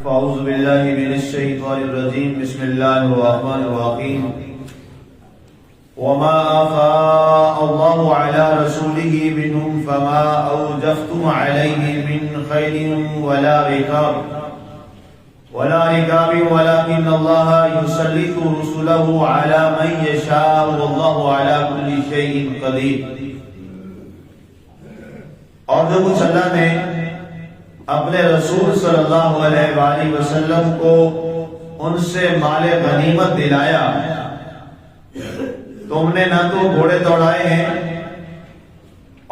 فاعوذ باللہ من الشیطان الرجیم بسم اللہ الرحمن الرحیم وما أفاء الله على رسوله منهم فما أوجفتم عليه من خيل ولا ركاب ولكن الله يسلط رسله على من يشاء والله على كل شيء قدير. اور جو کچھ اللہ نے اپنے رسول صلی اللہ علیہ وآلہ وسلم کو ان سے مال غنیمت دلایا، تم نے نہ تو گھوڑے دوڑائے ہیں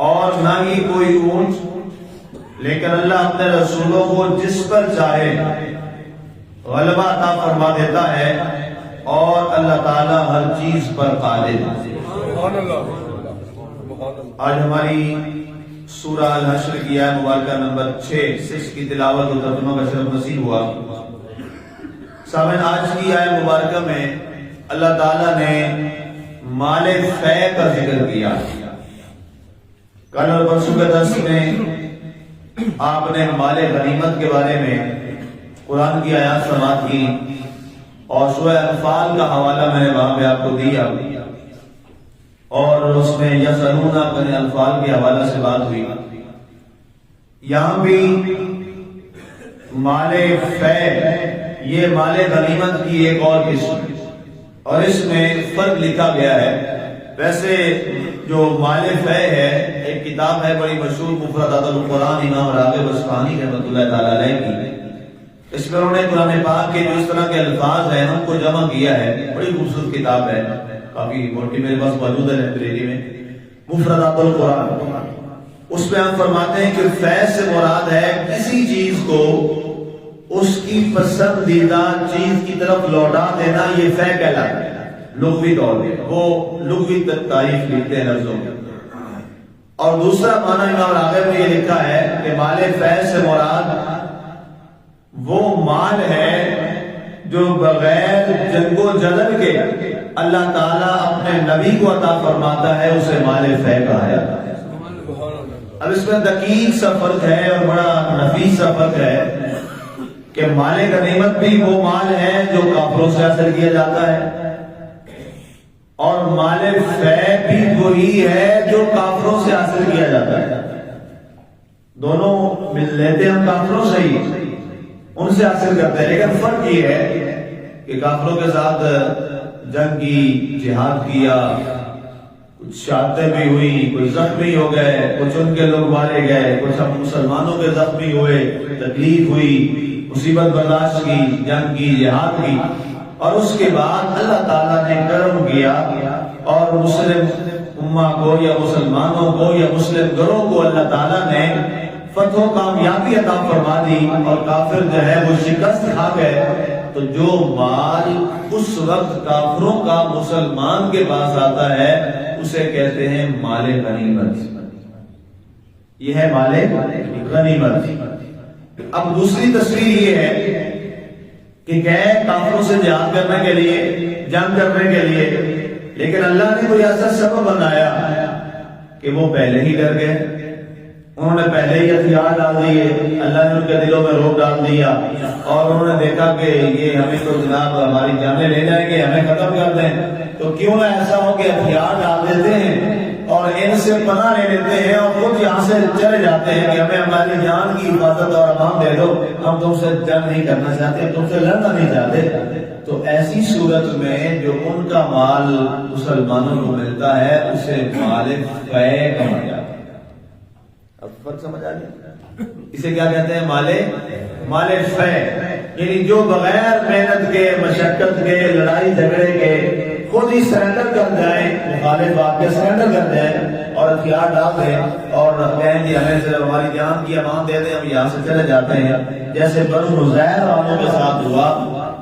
اور نہ ہی کوئی اونٹ، لیکن اللہ اپنے رسولوں کو جس پر چاہے غلبہ عطا فرما دیتا ہے اور اللہ تعالی ہر چیز پر قادر ہے. آج ہماری سورہ الحشر کی آیت مبارکہ نمبر 6 کی تلاوت و ترجمہ کا شرف نصیب ہوا. سامعین، آج کی آیت مبارکہ میں اللہ تعالی نے مال فے کا ذکر کیا. کل اور پرسوں کے درس میں آپ نے مال غنیمت کے بارے میں قرآن کی آیات سماعت کی اور سورہ انفال کا حوالہ میں نے وہاں پہ آپ کو دیا اور اس میں یسألونک عن الانفال کے حوالے سے بات ہوئی. یہاں بھی مال فے یہ مال غنیمت کی ایک اور قسم اور اس میں فرق لکھا گیا ہے. ویسے جو مال فے ہے ایک کتاب ہے بڑی مشہور مفردات القرآن امام راغب اصفہانی رحمۃ اللہ تعالی علیہ کی. اس میں انہوں نے قرآن پاک کے جو اس طرح کے الفاظ ہیں ان کو جمع کیا ہے. بڑی خوبصورت کتاب ہے، کافی موٹی، میرے پاس موجود ہے لائبریری میں، مفردات القرآن. اس میں ہم فرماتے ہیں کہ فے سے مراد ہے کسی چیز کو اس کی پسندیدہ چیز کی طرف لوٹا دینا، یہ فے کہلاتا ہے لغوی طور پہ. وہ لغوی تعریف لکھتے ہیں لفظوں میں. اور دوسرا معنی امام راغب نے یہ لکھا ہے کہ مال فے سے مراد وہ مال ہے جو بغیر جنگ و جدل کے اللہ تعالیٰ اپنے نبی کو عطا فرماتا ہے، اسے مال فے کہا جاتا ہے. اب اس میں دقیق سا فرق ہے اور بڑا نفیس سا فرق ہے کہ مال غنیمت بھی وہ مال ہے جو کافروں سے حاصل کیا جاتا ہے اور مال فے بھی وہی ہے جو کافروں سے حاصل کیا جاتا ہے. دونوں مل لیتے ہم کافروں سے ہی، ان سے حاصل کرتے ہیں، لیکن فرق یہ ہے کہ کافروں کے ساتھ جنگ کی، جہاد کیا، کچھ شہادتیں بھی ہوئی، کوئی زخمی ہو گئے، کچھ ان کے لوگ مارے گئے، کچھ ہم مسلمانوں کے زخمی ہوئے، تکلیف ہوئی، مصیبت برداشت کی، جنگ کی، جہاد کی. اور اس کے بعد اللہ تعالیٰ نے کرم کیا اور مسلم امہ کو یا مسلمانوں کو یا مسلم گروہ کو اللہ تعالیٰ نے فتح و کامیابی عطا فرما دی اور کافر جو ہے وہ شکست کھا گئے. تو جو مال اس وقت کافروں کا مسلمان کے پاس آتا ہے اسے کہتے ہیں مال غنیمت. یہ ہے مال غنیمت. اب دوسری تصویر یہ ہے کہ گئے کافروں سے جہاد کرنے کے لیے، جنگ کرنے کے لیے، لیکن اللہ نے کوئی ایسا سبب بنایا کہ وہ پہلے ہی ڈر گئے، انہوں نے پہلے ہی ہتھیار ڈال دیے، اللہ نے ان کے دلوں میں روک ڈال دیا اور انہوں نے دیکھا کہ یہ ہمیں تو جناب ہماری جانیں لے جائیں گے، ہمیں ختم کر دیں. تو کیوں نہ ایسا ہو کہ ہتھیار ڈال دیتے ہیں اور ان سے پناہ لے لیتے ہیں اور خود یہاں سے چلے جاتے ہیں کہ ہمیں ہماری جان کی حفاظت اور امان دے دو، ہم تم سے جنگ نہیں کرنا چاہتے، تم سے لڑنا نہیں چاہتے. تو ایسی صورت میں جو ان کا مال مسلمانوں کو ملتا ہے اسے مال فے کہا جاتا ہے. اب فرق سمجھ آ گیا؟ اسے کیا کہتے ہیں؟ مال فے، یعنی جو بغیر محنت کے، مشقت کے، لڑائی جھگڑے کے خود ہی سرنڈر کر جائیں، مخالف آپ کے سرنڈر کر جائیں اور ہتھیار ڈال دیں اور کہیں کہ ہمیں صرف ہماری جان کی امان دے دیں، ہم یہاں سے چلے جاتے ہیں. جیسے بنو نذیر والوں کے ساتھ ہوا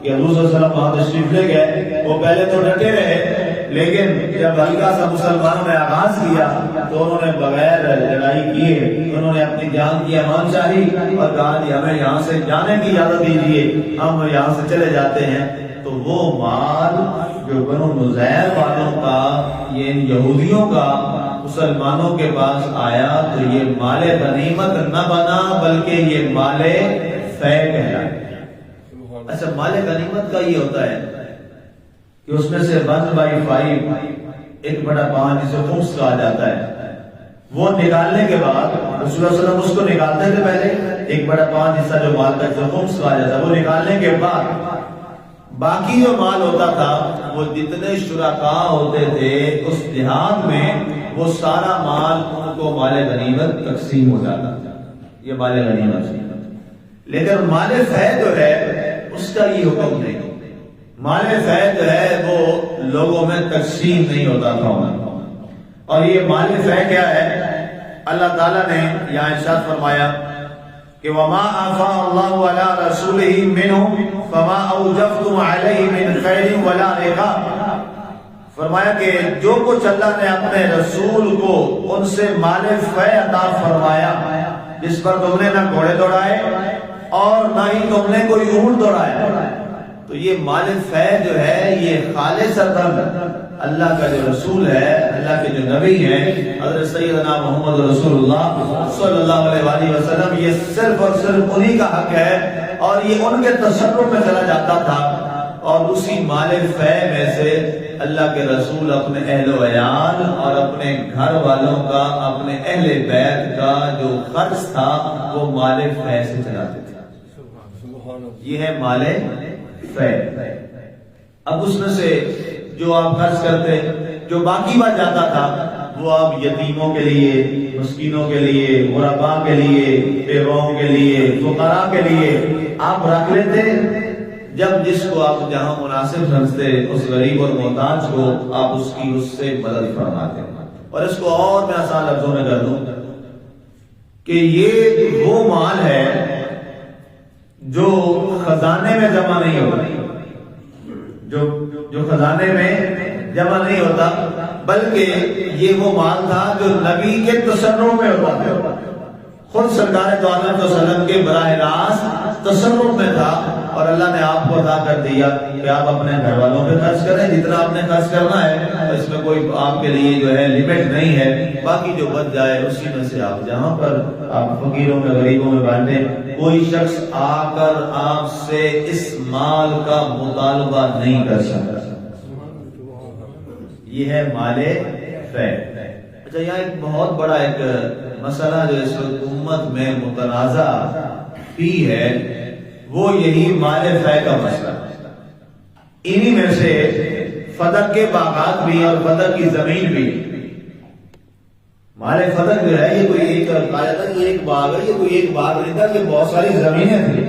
کہ حضور صلی اللہ علیہ وسلم وہاں تشریف لے گئے. وہ پہلے تو ڈٹے رہے لیکن جب ہلکا سا مسلمانوں نے آغاز کیا تو انہوں نے بغیر لڑائی کیے انہوں نے اپنی جان کی امان چاہی اور کہا کہ ہمیں یہاں سے جانے کی اجازت دیجیے، ہم یہاں سے چلے جاتے ہیں. تو وہ مال جو بنو نذیر والوں کا، یہ یہودیوں کا مسلمانوں کے پاس آیا تو یہ مال غنیمت نہ بنا بلکہ یہ مال فے کہلایا. اچھا، مال غنیمت کا یہ ہوتا ہے کہ اس میں سے 1/5 1/5 جسے خمس کہا جاتا ہے، وہ نکالنے کے بعد رسول اللہ صلی اللہ علیہ وسلم اس کو نکالتے تھے پہلے 1/5 حصہ جو مال کا جسے خمس کہا جاتا ہے، وہ نکالنے کے بعد باقی جو مال ہوتا تھا وہ جتنے شرکاء ہوتے تھے اس دیہات میں وہ سارا مال ان کو مال غنیمت تقسیم ہو جاتا تھا، یہ مال غنیمت ہے۔ لیکن مال فے جو ہے اس کا یہ حکم نہیں، مال فے جو ہے وہ لوگوں میں تقسیم نہیں ہوتا تھا۔ اور یہ مال فے کیا ہے؟ اللہ تعالیٰ نے یہاں ارشاد فرمایا کہ وما آفا اللہ علی رسولہ منہم فما اوجفتم علیہ من خیر ولا رقاب، فرمایا کہ جو کچھ اللہ نے اپنے رسول کو ان سے مال فے عطا فرمایا جس پر تم نے نہ گھوڑے دوڑائے اور نہ ہی تم نے کوئی اونٹ دوڑایا، تو یہ مال فے جو ہے یہ خالصتاً اللہ کا جو رسول ہے، اللہ کے جو نبی ہیں حضرت سیدنا محمد رسول اللہ صلی اللہ علیہ وآلہ وسلم، یہ صرف اور صرف انہی کا حق ہے اور یہ ان کے تصرف میں چلا جاتا تھا۔ اور اسی مال فے میں سے اللہ کے رسول اپنے اہل و عیال اور اپنے گھر والوں کا، اپنے اہل بیت کا جو خرچ تھا وہ مال فے سے چلاتے تھے۔ یہ ہے مال فے۔ اب اس میں سے جو آپ خرچ کرتے، جو باقی بچ جاتا تھا وہ آپ یتیموں کے لیے، مسکینوں کے لیے، غرباء کے لیے، بیواؤں کے لیے، فقراء کے لیے آپ رکھ لیتے، جب جس کو آپ جہاں مناسب سمجھتے اس غریب اور محتاج کو آپ اس سے مدد فرماتے۔ اور اس کو اور میں آسان لفظوں میں کر دوں کہ یہ وہ مال ہے جو خزانے میں جمع نہیں ہوتا، جو خزانے میں جمع نہیں ہوتا، بلکہ یہ وہ مال تھا جو نبی کے تصرف میں ہوتا تھا، خود سرکار دو عالم صلی اللہ علیہ وسلم کے براہ راست تصرف میں تھا، اور اللہ نے آپ کو عطا کر دیا کہ آپ اپنے گھر والوں پہ خرچ کریں جتنا آپ نے خرچ کرنا ہے، اس میں کوئی آپ کے لیے جو ہے لمٹ نہیں ہے، باقی جو بچ جائے اسی میں سے آپ جہاں پر آپ فقیروں میں، غریبوں میں بانٹیں۔ کوئی شخص آ کر آپ سے اس مال کا مطالبہ نہیں کر سکتا، یہ ہے مال فے۔ اچھا، یہاں ایک بہت بڑا ایک مسئلہ جو اس وقت امت میں متنازع بھی ہے وہ یہی مال فے کا مسئلہ۔ انہی میں سے فدق کے باغات بھی اور فدق کی زمین بھی۔ مال فدق جو ہے یہ کوئی ایک کہا جاتا ہے، یہ ایک باغ ہے، یہ کوئی ایک باغ نہیں تھا، یہ بہت ساری زمینیں تھیں۔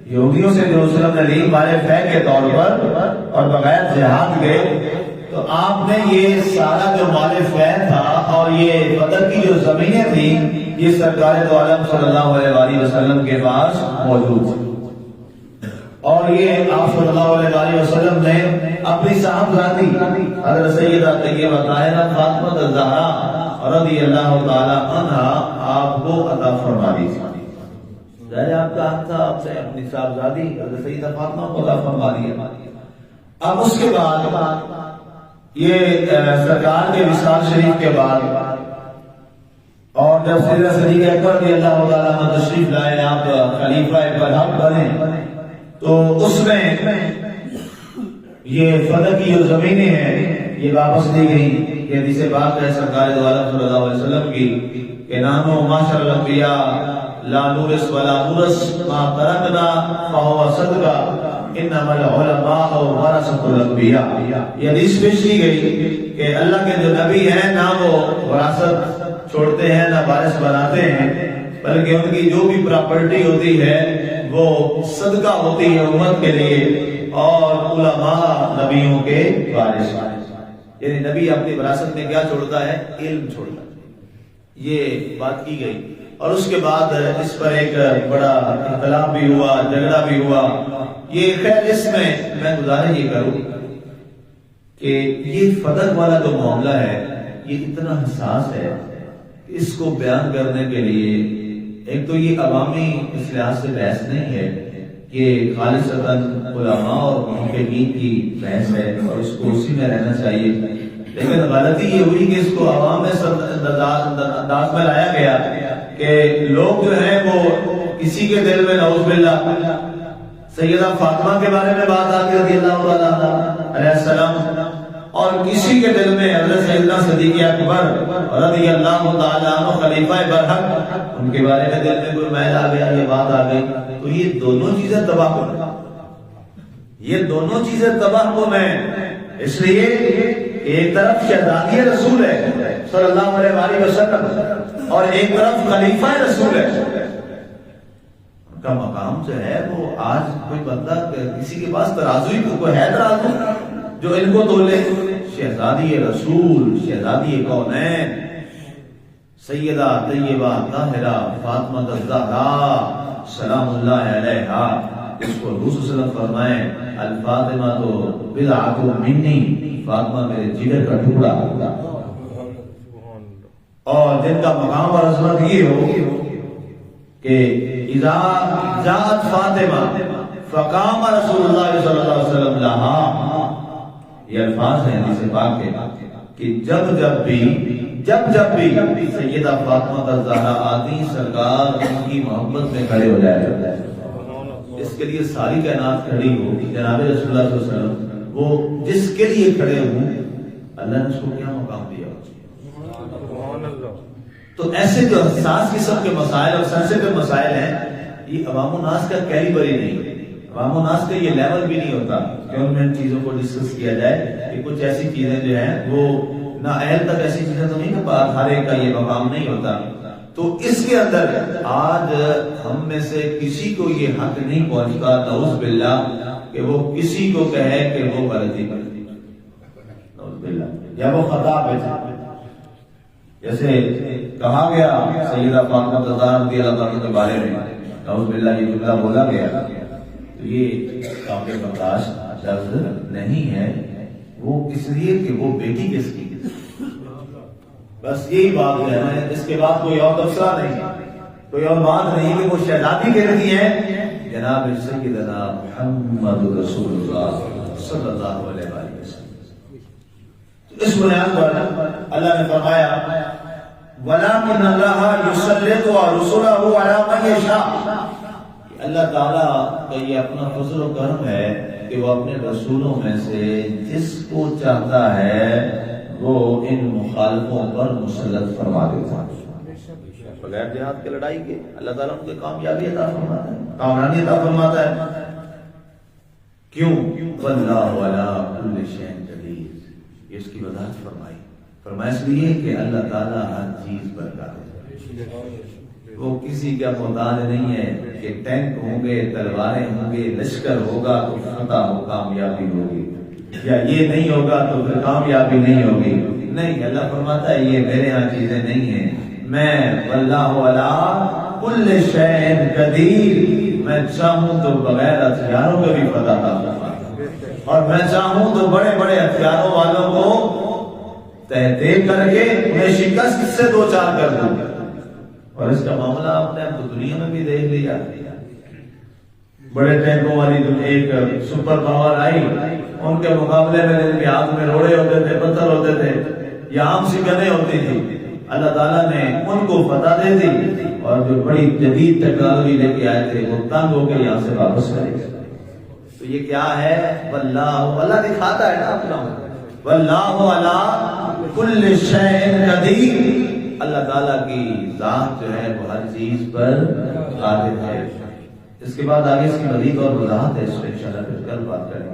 یہودیوں سے جو رسول نے لی مال فے کے طور پر اور بغیر جہاد گئے، تو آپ نے یہ سارا جو مال فے تھا اور یہ فدق کی جو زمینیں تھیں یہ سرکار دو عالم صلی اللہ علیہ وآلہ وسلم کے پاس موجود تھی، اور یہ آپ صلی اللہ علیہ وآلہ وسلم نے اپنی صاحبزادی حضرت سیدہ طیبہ طاہرہ فاطمہ الزہرا رضی اللہ تعالی عنہا آپ کو عطا فرما دی تھی۔ آپ کا حق تھا، آپ سے اپنی صاحبزادی حضرت سیدہ فاطمہ کو عطا فرما دیا۔ اب اس کے بعد یہ سرکار کے وصال شریف کے بعد اور جب سیدہ صدیق اکبر رضی اللہ تعالیٰ عنہ تشریف لائے، آپ خلیفہ برحق بنے، تو اس میں یہ فدق کی جو زمینیں ہیں یہ واپس دی گئی۔ یہ حدیث پاک ہے سرکار دو عالم صلی اللہ علیہ وسلم کی کہ نحنو معاشر الانبیاء لا نورث ولا نورث ما ترکنا فهو صدقہ انما العلماء ورثۃ الانبیاء۔ یہ حدیث پیش کی گئی کہ اللہ کے جو نبی ہیں نہ وہ وراثت چھوڑتے ہیں نہ وارث بناتے ہیں، بلکہ ان کی جو بھی پراپرٹی ہوتی ہے وہ صدقہ ہوتی ہے امت کے لیے، اور علماء نبیوں کے وارث ہیں۔ یعنی نبی اپنی وراثت میں کیا چھوڑتا ہے؟ علم چھوڑتا ہے، یہ بات کی گئی۔ اور اس کے بعد اس پر ایک بڑا اختلاف بھی ہوا، جھگڑا بھی ہوا۔ یہ خیر اس میں گزارش یہ کروں کہ یہ فدق والا جو معاملہ ہے یہ اتنا حساس ہے کہ اس کو بیان کرنے کے لیے ایک تو یہ عوامی اس لحاظ سے بحث نہیں ہے کہ خالصتاً علماء اور محققین کی بحث ہے اور اس کو اسی میں رہنا چاہیے، لیکن غلطی یہ ہوئی کہ اس کو عوام میں انداز میں لایا گیا کہ لوگ جو ہیں وہ کسی کے دل میں نعوذ باللہ سیدہ فاطمہ کے بارے میں بات آتی رضی اللہ تعالیٰ علیہ السلام، اور کسی کے دل میں حضرت سیدنا صدیق اکبر رضی اللہ تعالیٰ عنہ خلیفہ برحق، ان کے بارے میں دل میں کوئی میل آ گیا، یہ بات آ گئی، تو یہ دونوں چیزیں تباہ ہو گئی، یہ دونوں چیزیں تباہ ہو گئے۔ اس لیے ایک طرف شہزادی رسول ہے صلی اللہ علیہ وسلم، اور ایک طرف خلیفہ رسول ہے، ان کا مقام جو ہے وہ آج کوئی بندہ کسی کے پاس ترازو ہی کوئی ہے ترازو جو ان کو تولے؟ شہزادی رسول، شہزادی کونین، سیدہ طیبہ طاہرہ فاطمہ الزہرا سلام اللہ علیہا، اس کو حضور صلی اللہ علیہ وسلم فرمائیں الفاطمہ تو بضعۃ منی، فاطمہ میرے جگر کا ٹکڑا ہوگا، اور جن کا مقام اور عظمت یہ ہو کہ اذا جاءت فاطمہ فقام رسول اللہ صلی اللہ علیہ وسلم لہا، یہ الفاظ ہیں حدیث پاک کے کہ جب بھی سیدہ فاطمہ الزہرا آتی، سرکار ان کی محبت میں کھڑے ہو جائے، اس کے لیے ساری کائنات کھڑی ہو، جناب رسول اللہ صلی اللہ علیہ وسلم وہ جس کے لیے کھڑے ہوں، اللہ نے اس کو کیا مقام دیا؟ تو ایسے جو حساس قسم کے مسائل اور سینسٹیو مسائل ہیں، یہ عوام الناس کا کیلیبر ہی نہیں، عوام الناس کا یہ لیول بھی نہیں ہوتا کہ ان میں ان چیزوں کو ڈسکس کیا جائے، کہ کچھ ایسی چیزیں جو ہیں وہ نااہل تک ایسی چیزیں تو نہیں کہ ہر ایک کا یہ مقام نہیں ہوتا۔ تو اس کے اندر آج ہم میں سے کسی کو یہ حق نہیں پہنچتا نعوذ باللہ کہ وہ کسی کو کہے کہ وہ غلطی کرتی، نعوذ باللہ، یا وہ خطا پہ تھا۔ جیسے کہا گیا سیدہ فاطمہ الزہرا رضی اللہ عنہا کے بارے میں، نعوذ باللہ یہ جملہ بولا گیا، تو یہ قابل برداشت لفظ نہیں ہے، وہ اس لیے کہ وہ بیٹی کس کی، بس یہی بات ہے، اس کے بعد کوئی اور تبصرہ نہیں، کوئی اور بات نہیں کہ وہ شہزادی کہتی ہیں جناب سیدنا محمد رسول اللہ صلی اللہ علیہ وسلم۔ اس بنیاد پر اللہ نے فرمایا وَلَٰكِنَّ اللَّهَ يُسَلِّطُ رُسُلَهُ عَلَىٰ مَن يَشَاءُ، اللہ تعالیٰ کا یہ اپنا فضل و کرم ہے کہ وہ اپنے رسولوں میں سے جس کو چاہتا ہے وہ ان مخالفوں پر مسلط فرما دیتا ہے، بغیر جہاد کے لڑائی کے اللہ تعالیٰ ان کو کامیابی عطا فرماتا ہے، کامرانی عطا فرماتا ہے۔ کیوں؟ وَاللَّهُ عَلَىٰ كُلِّ شَيْءٍ قَدِيرٌ، اس کی وضاحت فرمایا اس لیے کہ اللہ تعالیٰ ہر چیز پر قادر ہے، وہ کسی کا محتاج نہیں ہے کہ ٹینک ہوں گے، تلواریں ہوں گے، لشکر ہوگا تو فتح ہو، کامیابی ہوگی، یا یہ نہیں ہوگا تو پھر کامیابی نہیں ہوگی، نہیں، اللہ فرماتا ہے یہ میرے ہاں چیزیں نہیں ہیں، میں واللہ علی کل شیء قدیر، میں چاہوں تو بغیر ہتھیاروں کے بھی فتح پاتا، اور میں چاہوں تو بڑے بڑے ہتھیاروں والوں کو تہتے کر کے انہیں شکست سے دو چار کر دوں، اور اس کا معاملہ آپ نے اب دنیا میں بھی دیکھ لیا، بڑے ٹینکوں والی ایک سپر پاور آئی، ان کے مقابلے میں جن کے ہاتھ میں روڑے ہوتے تھے، پتھر ہوتے تھے، یا عام سی گنیں ہوتی تھی، اللہ تعالیٰ نے ان کو فتح دے دی، اور جو بڑی جدید ٹیکنالوجی لے کے آئے تھے وہ تنگ ہو کے یہاں سے واپس کرے۔ تو یہ کیا ہے؟ واللہ، اللہ دکھاتا ہے نا اپنا، واللہ علی کل شیء قدیر، اللہ تعالیٰ کی ذات جو ہے وہ ہر چیز پر قادر ہے۔ اس کے بعد آگے اس کی مزید اور وضاحت ہے، اس پہ انشاءاللہ پھر کل بات کریں گے۔